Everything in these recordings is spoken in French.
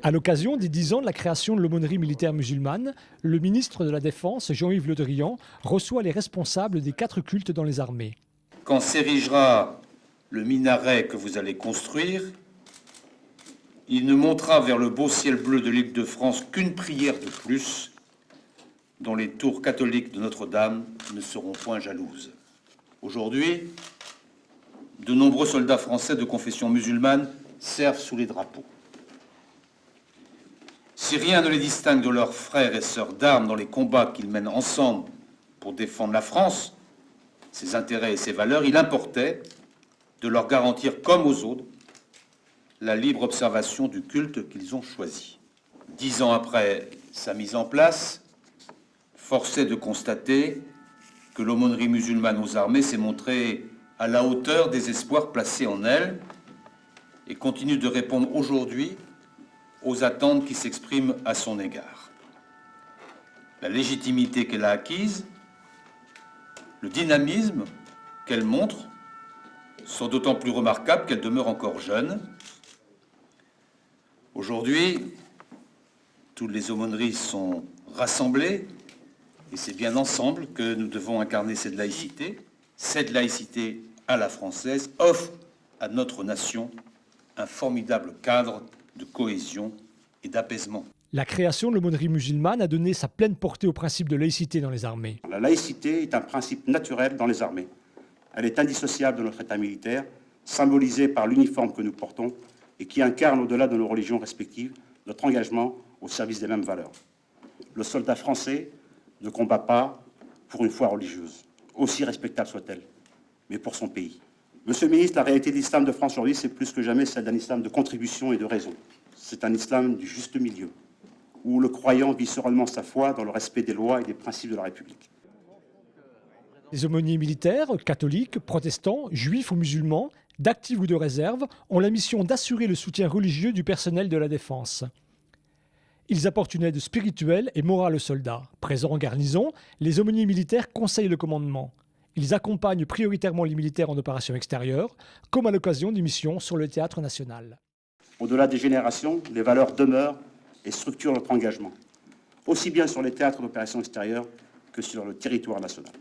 À l'occasion des 10 ans de la création de l'aumônerie militaire musulmane, le ministre de la Défense, Jean-Yves Le Drian, reçoit les responsables des 4 cultes dans les armées. Quand s'érigera le minaret que vous allez construire, il ne montera vers le beau ciel bleu de l'Île-de-France qu'une prière de plus, dont les tours catholiques de Notre-Dame ne seront point jalouses. Aujourd'hui, de nombreux soldats français de confession musulmane servent sous les drapeaux. Si rien ne les distingue de leurs frères et sœurs d'armes dans les combats qu'ils mènent ensemble pour défendre la France, ses intérêts et ses valeurs, il importait de leur garantir, comme aux autres, la libre observation du culte qu'ils ont choisi. 10 ans après sa mise en place, force est de constater que l'aumônerie musulmane aux armées s'est montrée à la hauteur des espoirs placés en elle et continue de répondre aujourd'hui aux attentes qui s'expriment à son égard. La légitimité qu'elle a acquise, le dynamisme qu'elle montre sont d'autant plus remarquables qu'elle demeure encore jeune. Aujourd'hui, toutes les aumôneries sont rassemblées et c'est bien ensemble que nous devons incarner cette laïcité. Cette laïcité à la française offre à notre nation un formidable cadre de cohésion et d'apaisement. La création de l'aumônerie musulmane a donné sa pleine portée au principe de laïcité dans les armées. La laïcité est un principe naturel dans les armées. Elle est indissociable de notre état militaire, symbolisée par l'uniforme que nous portons et qui incarne, au-delà de nos religions respectives, notre engagement au service des mêmes valeurs. Le soldat français ne combat pas pour une foi religieuse, aussi respectable soit-elle, mais pour son pays. Monsieur le ministre, la réalité de l'islam de France aujourd'hui, c'est plus que jamais celle d'un islam de contribution et de raison. C'est un islam du juste milieu, où le croyant vit sereinement sa foi dans le respect des lois et des principes de la République. Les aumôniers militaires, catholiques, protestants, juifs ou musulmans, d'actifs ou de réserve, ont la mission d'assurer le soutien religieux du personnel de la défense. Ils apportent une aide spirituelle et morale aux soldats. Présents en garnison, les aumôniers militaires conseillent le commandement. Ils accompagnent prioritairement les militaires en opération extérieure, comme à l'occasion des missions sur le théâtre national. Au-delà des générations, les valeurs demeurent et structurent notre engagement, aussi bien sur les théâtres d'opération extérieure que sur le territoire national.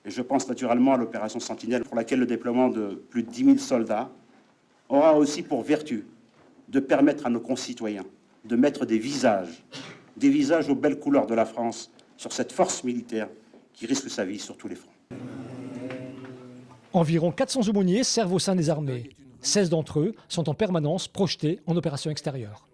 Et je pense naturellement à l'opération Sentinelle, pour laquelle le déploiement de plus de 10 000 soldats aura aussi pour vertu de permettre à nos concitoyens de mettre des visages aux belles couleurs de la France sur cette force militaire qui risque sa vie sur tous les fronts. Environ 400 aumôniers servent au sein des armées. 16 d'entre eux sont en permanence projetés en opération extérieure.